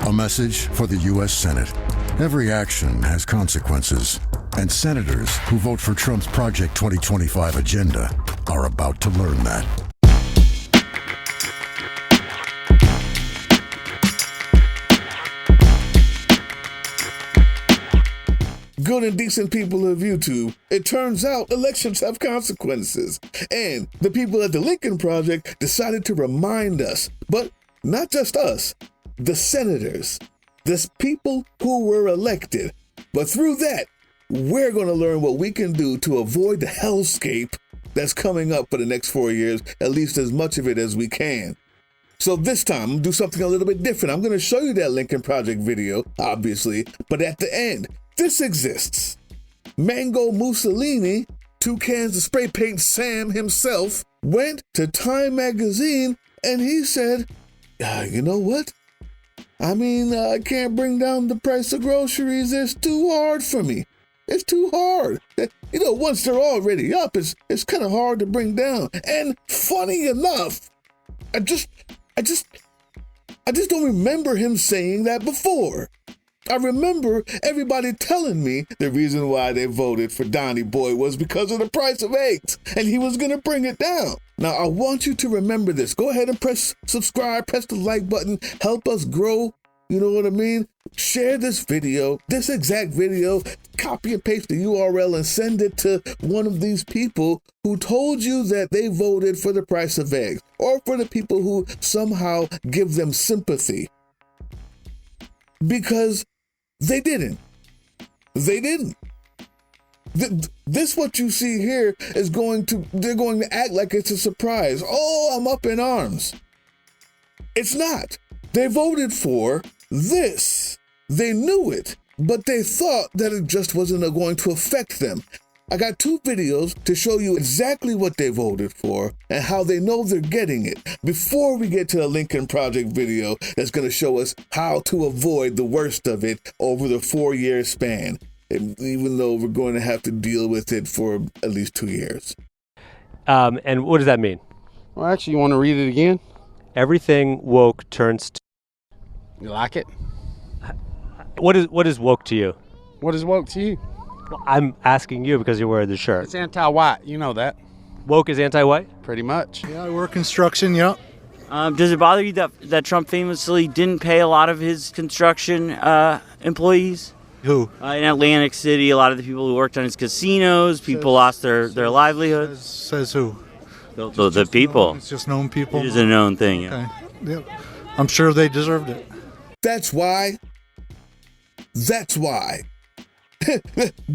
A message for the U.S. Senate. Every action has consequences, and senators who vote for Trump's Project 2025 agenda are about to learn that. Good and decent people of YouTube, it turns out elections have consequences. And the people at the Lincoln Project decided to remind us, but not just us, the senators, the people who were elected. But through that, we're going to learn what we can do to avoid the hellscape that's coming up for the next 4 years, at least as much of it as we can. So this time, I'm going to do something a little bit different. I'm going to show you that Lincoln Project video, obviously, but at the end, this exists. Mango Mussolini, 2 cans of spray paint Sam himself, went to Time magazine and he said, you know what? I can't bring down the price of groceries. It's too hard for me. It's too hard. Once they're already up, it's kind of hard to bring down. And funny enough, I just don't remember him saying that before. I remember everybody telling me the reason why they voted for Donnie Boy was because of the price of eggs, and he was going to bring it down. Now, I want you to remember this. Go ahead and press subscribe, press the like button, help us grow. You know what I mean? Share this video, this exact video, copy and paste the URL and send it to one of these people who told you that they voted for the price of eggs, or for the people who somehow give them sympathy. Because they didn't. They didn't. This what you see here is they're going to act like it's a surprise. Oh, I'm up in arms. It's not. They voted for this. They knew it, but they thought that it just wasn't going to affect them. I got 2 videos to show you exactly what they voted for and how they know they're getting it before we get to the Lincoln Project video that's going to show us how to avoid the worst of it over the 4-year span, even though we're going to have to deal with it for at least 2 years. And what does that mean? Well, actually, you want to read it again? Everything woke turns to... You like it? What is woke to you? What is woke to you? Well, I'm asking you because you're wearing the shirt. It's anti-white, you know that. Woke is anti-white? Pretty much. Yeah, I work construction, yeah. Does it bother you that Trump famously didn't pay a lot of his construction employees? Who? In Atlantic City, a lot of the people who worked on his casinos, people lost their livelihoods. Says who? The people. It's just known people. It is a known thing. Yeah. Okay. Yep. I'm sure they deserved it. That's why.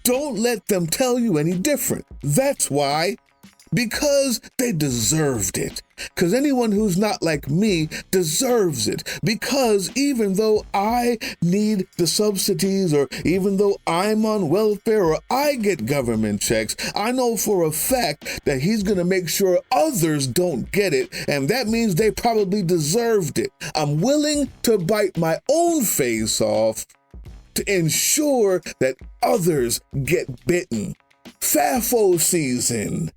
Don't let them tell you any different. That's why. Because they deserved it. Because anyone who's not like me deserves it. Because even though I need the subsidies, or even though I'm on welfare, or I get government checks, I know for a fact that he's going to make sure others don't get it. And that means they probably deserved it. I'm willing to bite my own face off to ensure that others get bitten. FAFO season.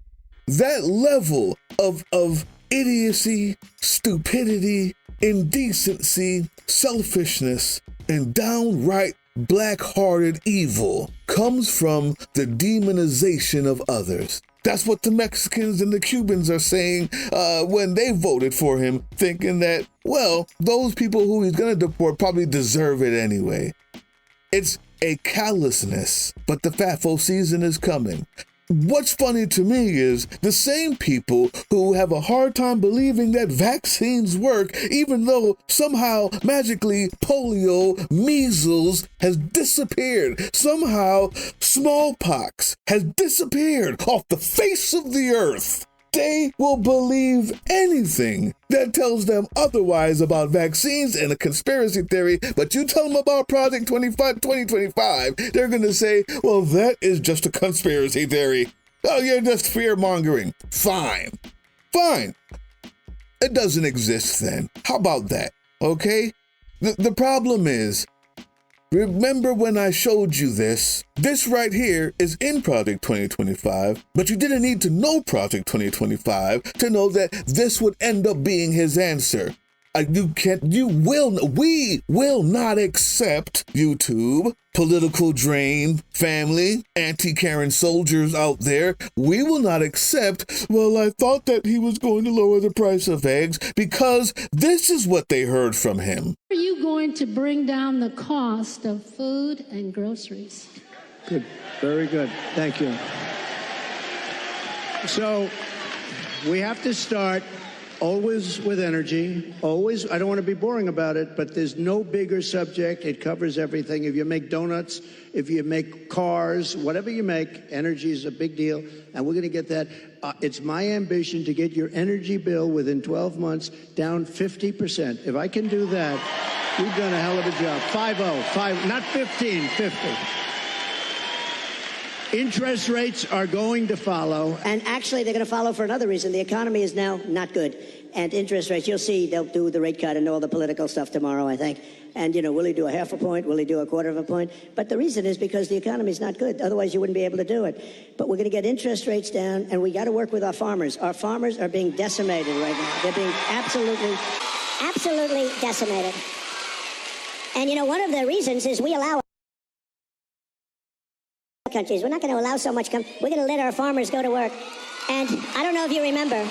That level of idiocy, stupidity, indecency, selfishness, and downright black-hearted evil comes from the demonization of others. That's what the Mexicans and the Cubans are saying when they voted for him, thinking that, well, those people who he's going to deport probably deserve it anyway. It's a callousness, but the FAFO season is coming. What's funny to me is the same people who have a hard time believing that vaccines work, even though somehow, magically, polio, measles has disappeared. Somehow, smallpox has disappeared off the face of the earth. They will believe anything that tells them otherwise about vaccines and a conspiracy theory, but you tell them about Project 2025, they're going to say, well, that is just a conspiracy theory. Oh, you're just fear-mongering. Fine. It doesn't exist then. How about that? Okay? The problem is, remember when I showed you this? This right here is in Project 2025, but you didn't need to know Project 2025 to know that this would end up being his answer. We will not accept YouTube, political drain, family, anti-Karen soldiers out there. We will not accept, well, I thought that he was going to lower the price of eggs, because this is what they heard from him. Are you going to bring down the cost of food and groceries? Good. Very good. Thank you. So we have to start always with energy, always. I don't want to be boring about it, but there's no bigger subject. It covers everything. If you make donuts, if you make cars, whatever you make, energy is a big deal, and we're going to get that. It's my ambition to get your energy bill within 12 months down 50%. If I can do that, you've done a hell of a job. 5-0, not 15, 50. Interest rates are going to follow. And actually, they're going to follow for another reason. The economy is now not good. And interest rates, you'll see they'll do the rate cut and all the political stuff tomorrow, I think. And, will he do a half a point? Will he do a quarter of a point? But the reason is because the economy is not good. Otherwise, you wouldn't be able to do it. But we're going to get interest rates down, and we got to work with our farmers. Our farmers are being decimated right now. They're being absolutely decimated. And, one of the reasons is we allow countries. We're not going to allow so much. We're going to let our farmers go to work. And I don't know if you remember,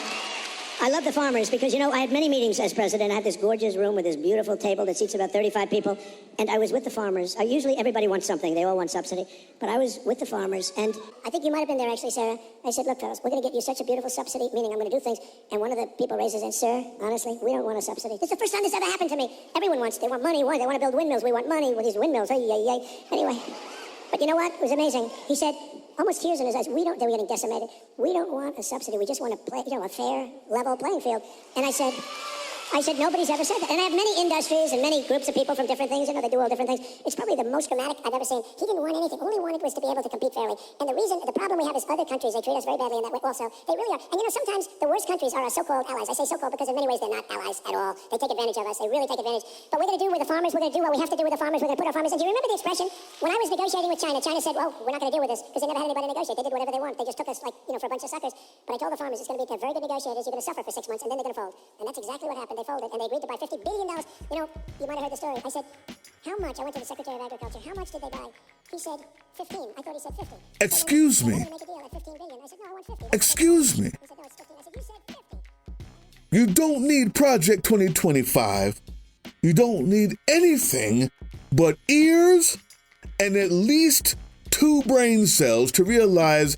I love the farmers because, I had many meetings as president. I had this gorgeous room with this beautiful table that seats about 35 people. And I was with the farmers. Usually everybody wants something. They all want subsidy. But I was with the farmers. And I think you might have been there, actually, Sarah. I said, look, fellas, we're going to get you such a beautiful subsidy, meaning I'm going to do things. And one of the people raises it, sir, honestly, we don't want a subsidy. This is the first time this ever happened to me. Everyone wants, they want money. Why? They want to build windmills. We want money with these windmills. Anyway. But you know what? It was amazing. He said, almost tears in his eyes, they were getting decimated. We don't want a subsidy. We just want to play, a fair, level playing field. And I said, nobody's ever said that. And I have many industries and many groups of people from different things, they do all different things. It's probably the most dramatic I've ever seen. He didn't want anything. All he wanted was to be able to compete fairly. And the problem we have is other countries, they treat us very badly in that way also. They really are. And sometimes the worst countries are our so-called allies. I say so-called because in many ways they're not allies at all. They take advantage of us. They really take advantage. But we're going to do with the farmers. We're going to do what we have to do with the farmers. We're going to put our farmers in. Do you remember the expression? When I was negotiating with China, China said, well, we're not going to deal with this because they never had anybody negotiate. They did whatever they want. They just took us for a bunch of suckers. But I told the farmers, it's going to be very good negotiators. You're going to suffer for 6 months and then they're going to fold. And that's exactly what happened. They folded and they agreed to buy $50 billion. You might have heard the story. I said, how much? I went to the Secretary of Agriculture. How much did they buy? He said 15. I thought he said 50. Excuse me. Make a deal at 15 billion. I said, no, I want 50. Excuse me. He said, no, it's 15. I said, you said 50. You don't need Project 2025. You don't need anything but ears and at least 2 brain cells to realize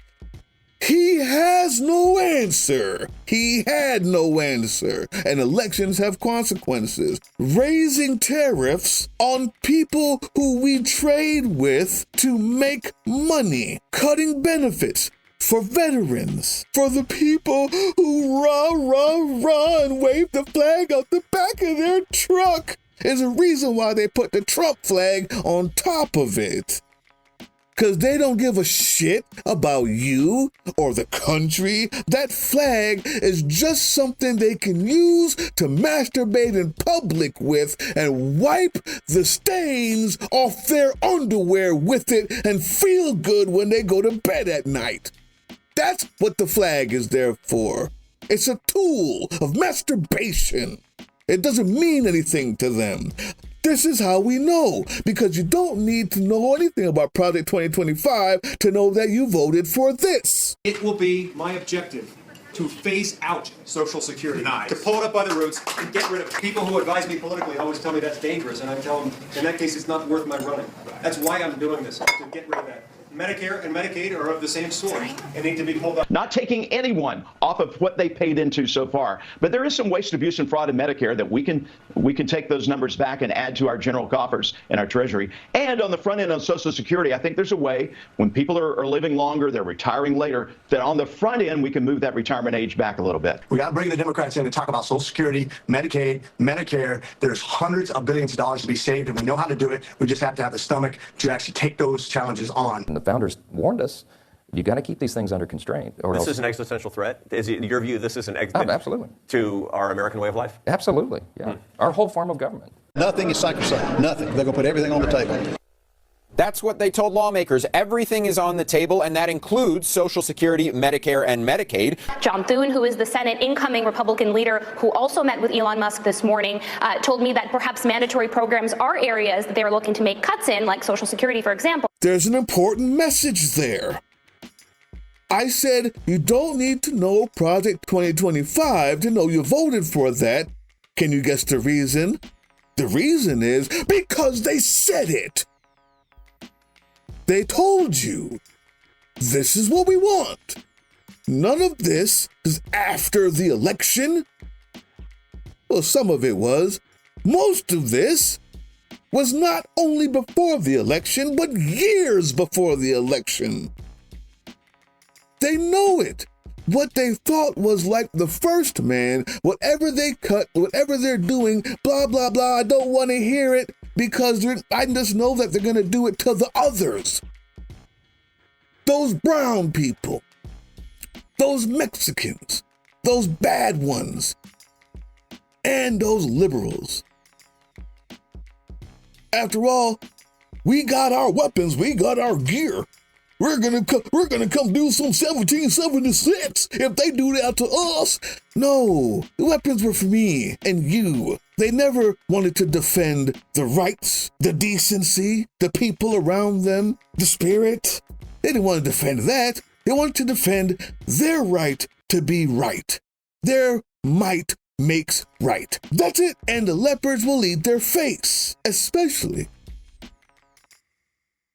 he has no answer. He had no answer. And elections have consequences. Raising tariffs on people who we trade with to make money. Cutting benefits for veterans. For the people who rah, and wave the flag out the back of their truck. Is a reason why they put the Trump flag on top of it. Because they don't give a shit about you or the country. That flag is just something they can use to masturbate in public with and wipe the stains off their underwear with it and feel good when they go to bed at night. That's what the flag is there for. It's a tool of masturbation. It doesn't mean anything to them. This is how we know, because you don't need to know anything about Project 2025 to know that you voted for this. It will be my objective to phase out Social Security, to pull it up by the roots and get rid of it. People who advise me politically always tell me that's dangerous, and I tell them, in that case, it's not worth my running. That's why I'm doing this, to get rid of that. Medicare and Medicaid are of the same sort and need to be pulled up. Not taking anyone off of what they paid into so far. But there is some waste, abuse, and fraud in Medicare that we can take those numbers back and add to our general coffers and our Treasury. And on the front end on Social Security, I think there's a way when people are living longer, they're retiring later, that on the front end we can move that retirement age back a little bit. We got to bring the Democrats in to talk about Social Security, Medicaid, Medicare. There's hundreds of billions of dollars to be saved, and we know how to do it. We just have to have the stomach to actually take those challenges on. The founders warned us, you got to keep these things under constraint. Or this is an existential threat? Is it, in your view, this is an absolutely. To our American way of life? Absolutely, yeah. Our whole form of government. Nothing is sacrosanct. Nothing. They're going to put everything on the table. That's what they told lawmakers. Everything is on the table, and that includes Social Security, Medicare, and Medicaid. John Thune, who is the Senate incoming Republican leader, who also met with Elon Musk this morning, told me that perhaps mandatory programs are areas that they are looking to make cuts in, like Social Security, for example. There's an important message there. I said you don't need to know Project 2025 to know you voted for that. Can you guess the reason? The reason is because they said it. They told you, this is what we want. None of this is after the election. Well, some of it was. Most of this was not only before the election, but years before the election. They know it. What they thought was like the first man, whatever they cut, whatever they're doing, blah, blah, blah, I don't want to hear it because I just know that they're going to do it to the others. Those brown people, those Mexicans, those bad ones, and those liberals. After all, we got our weapons, we got our gear. We're gonna come do some 1776 if they do that to us. No, the weapons were for me and you. They never wanted to defend the rights, the decency, the people around them, the spirit. They didn't want to defend that. They wanted to defend their right to be right. Their might makes right. That's it. And the leopards will eat their face, especially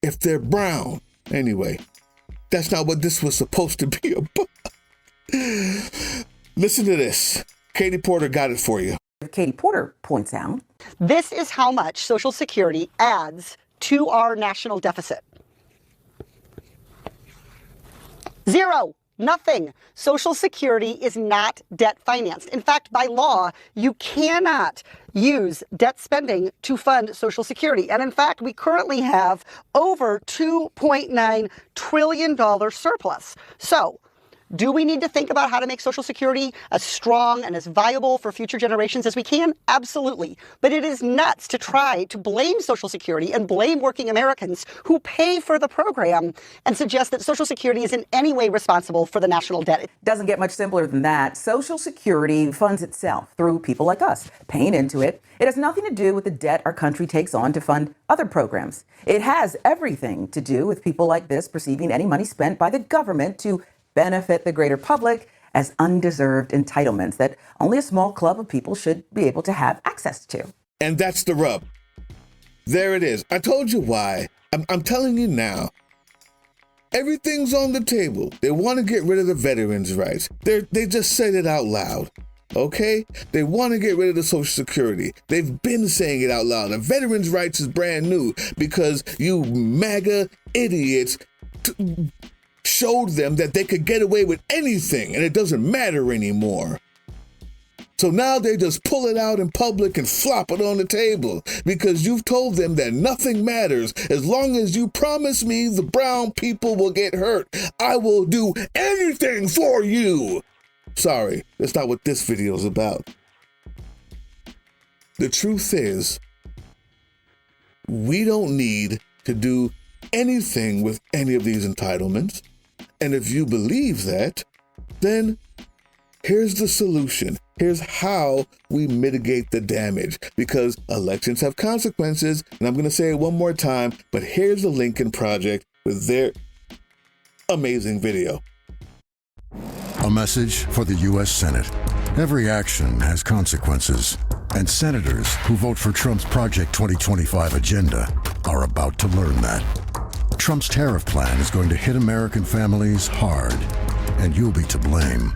if they're brown. Anyway, that's not what this was supposed to be about. Listen to this. Katie Porter got it for you. Katie Porter points out, this is how much Social Security adds to our national deficit. Zero. Nothing. Social Security is not debt financed. In fact, by law, you cannot use debt spending to fund Social Security. And in fact, we currently have over $2.9 trillion surplus. So, do we need to think about how to make Social Security as strong and as viable for future generations as we can? Absolutely. But it is nuts to try to blame Social Security and blame working Americans who pay for the program and suggest that Social Security is in any way responsible for the national debt. It doesn't get much simpler than that. Social Security funds itself through people like us, paying into it. It has nothing to do with the debt our country takes on to fund other programs. It has everything to do with people like this perceiving any money spent by the government to benefit the greater public as undeserved entitlements that only a small club of people should be able to have access to. And that's the rub. There it is. I told you why. I'm telling you now. Everything's on the table. They want to get rid of the veterans' rights. They just said it out loud. Okay? They want to get rid of the Social Security. They've been saying it out loud. The veterans' rights is brand new because you MAGA idiots showed them that they could get away with anything and it doesn't matter anymore. So now they just pull it out in public and flop it on the table because you've told them that nothing matters. As long as you promise me the brown people will get hurt, I will do anything for you. Sorry, that's not what this video is about. The truth is, we don't need to do anything with any of these entitlements. And if you believe that, then here's the solution. Here's how we mitigate the damage, because elections have consequences. And I'm going to say it one more time, but here's the Lincoln Project with their amazing video. A message for the U.S. Senate. Every action has consequences, and senators who vote for Trump's Project 2025 agenda are about to learn that. Trump's tariff plan is going to hit American families hard, and you'll be to blame.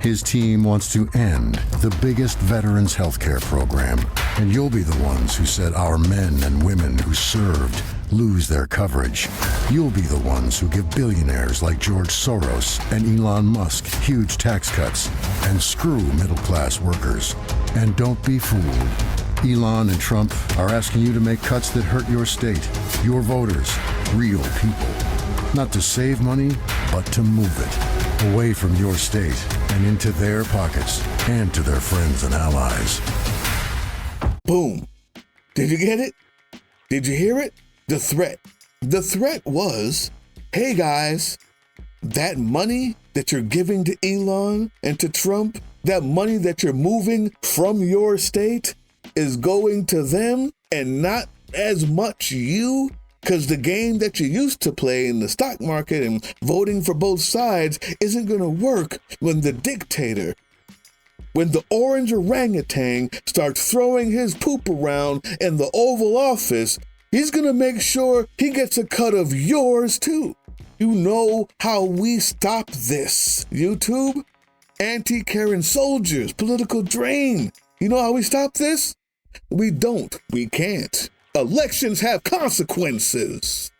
His team wants to end the biggest veterans health care program, and you'll be the ones who said our men and women who served lose their coverage. You'll be the ones who give billionaires like George Soros and Elon Musk huge tax cuts and screw middle-class workers. And don't be fooled. Elon and Trump are asking you to make cuts that hurt your state, your voters, real people. Not to save money, but to move it away from your state and into their pockets and to their friends and allies. Boom. Did you get it? Did you hear it? The threat. The threat was, hey guys, that money that you're giving to Elon and to Trump, that money that you're moving from your state is going to them and not as much you, because the game that you used to play in the stock market and voting for both sides isn't going to work when the dictator, when the orange orangutan starts throwing his poop around in the Oval Office. He's going to make sure he gets a cut of yours too. You know how we stop this, YouTube? Anti-Karen soldiers, political drain. You know how we stop this? We don't. We can't. Elections have consequences.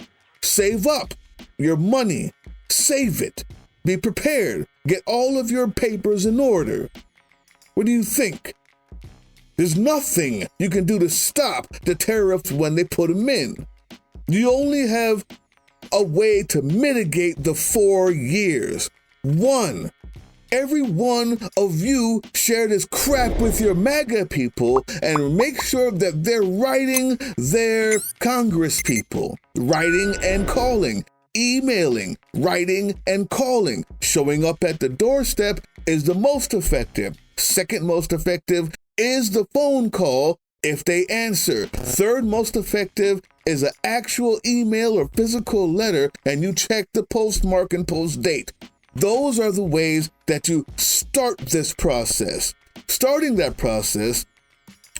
Save up your money. Save it. Be prepared. Get all of your papers in order. What do you think? There's nothing you can do to stop the tariffs when they put them in. You only have a way to mitigate the 4 years. One, every one of you share this crap with your MAGA people and make sure that they're writing their Congress people, writing and calling, emailing, writing and calling. Showing up at the doorstep is the most effective. Second most effective is the phone call if they answer. Third most effective is an actual email or physical letter, and you check the postmark and post date. Those are the ways that you start this process. Starting that process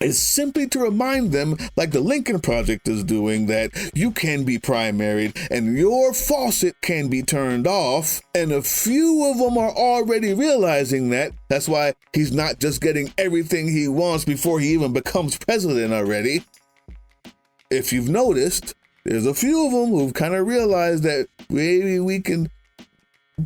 is simply to remind them, like the Lincoln Project is doing, that you can be primaried and your faucet can be turned off. And a few of them are already realizing that. That's why he's not just getting everything he wants before he even becomes president already. If you've noticed, there's a few of them who've kind of realized that maybe we can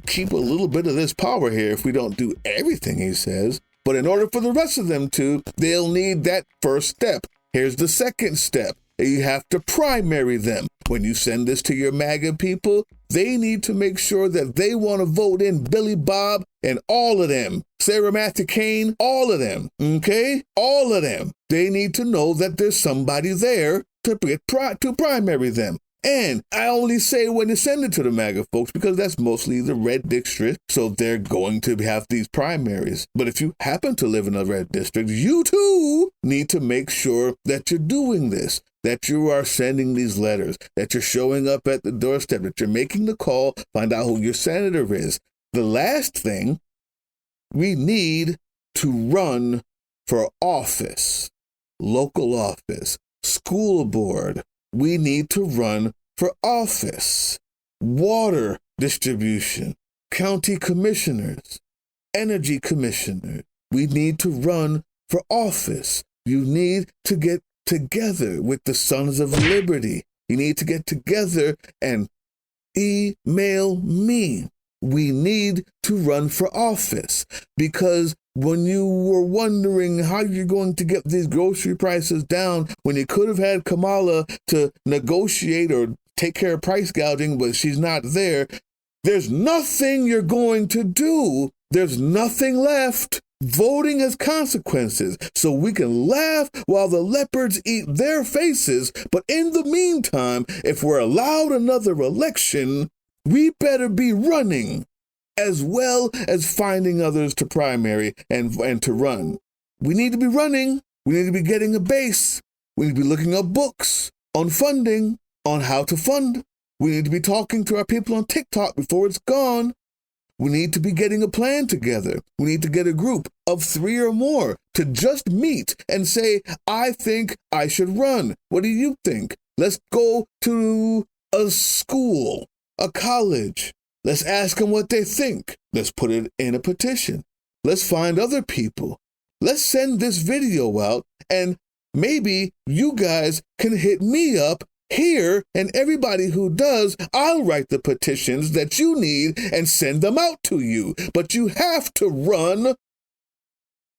keep a little bit of this power here if we don't do everything he says. But in order for the rest of them to, they'll need that first step. Here's the second step. You have to primary them. When you send this to your MAGA people, they need to make sure that they want to vote in Billy Bob and all of them. Sarah Matthew Kane, all of them, okay? All of them. They need to know that there's somebody there to primary them. And I only say when to send it to the MAGA folks because that's mostly the red district, so they're going to have these primaries. But if you happen to live in a red district, you too need to make sure that you're doing this, that you are sending these letters, that you're showing up at the doorstep, that you're making the call, find out who your senator is. The last thing, we need to run for office, local office, school board. We need to run for office, water distribution, county commissioners, energy commissioners. We need to run for office. You need to get together with the Sons of Liberty. You need to get together and email me. We need to run for office because when you were wondering how you're going to get these grocery prices down, when you could have had Kamala to negotiate or take care of price gouging, but she's not there, there's nothing you're going to do. There's nothing left. Voting has consequences, so we can laugh while the leopards eat their faces. But in the meantime, if we're allowed another election, we better be running, as well as finding others to primary and to run. We need to be running. We need to be getting a base. We need to be looking up books on funding, on how to fund. We need to be talking to our people on TikTok before it's gone. We need to be getting a plan together. We need to get a group of 3 or more to just meet and say, I think I should run. What do you think? Let's go to a school, a college. Let's ask them what they think. Let's put it in a petition. Let's find other people. Let's send this video out, and maybe you guys can hit me up here, and everybody who does, I'll write the petitions that you need and send them out to you. But you have to run.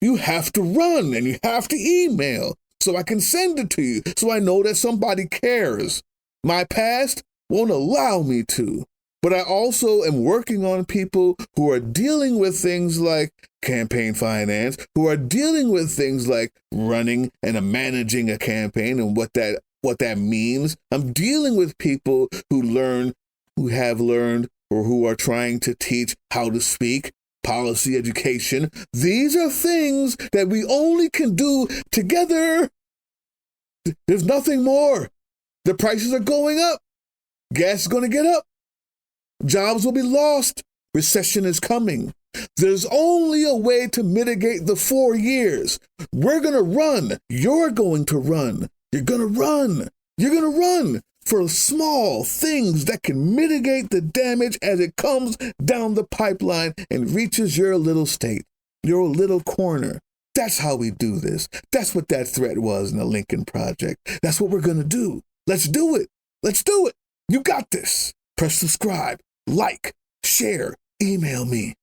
You have to run, and you have to email so I can send it to you, so I know that somebody cares. My past won't allow me to. But I also am working on people who are dealing with things like campaign finance, who are dealing with things like running and managing a campaign and what that what that means. I'm dealing with people who have learned, or who are trying to teach how to speak, policy education. These are things that we only can do together. There's nothing more. The prices are going up. Gas is going to get up. Jobs will be lost. Recession is coming. There's only a way to mitigate the 4 years. We're going to run. You're going to run. You're going to run. You're going to run for small things that can mitigate the damage as it comes down the pipeline and reaches your little state, your little corner. That's how we do this. That's what that threat was in the Lincoln Project. That's what we're going to do. Let's do it. Let's do it. You got this. Press subscribe, like, share, email me.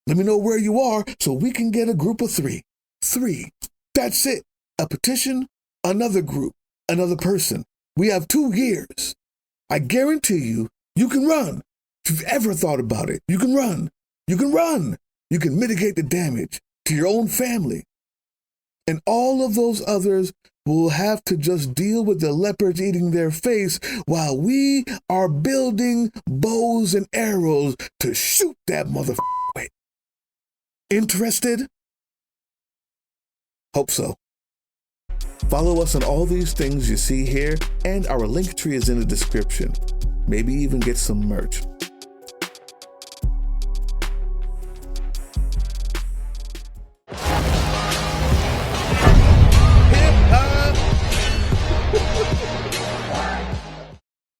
Let me know where you are so we can get a group of 3. 3. That's it. A petition, another group, another person. We have 2 years. I guarantee you, you can run. If you've ever thought about it, you can run. You can run. You can mitigate the damage to your own family. And all of those others will have to just deal with the leopards eating their face while we are building bows and arrows to shoot that motherfucker away. Interested? Hope so. Follow us on all these things you see here, and our link tree is in the description. Maybe even get some merch.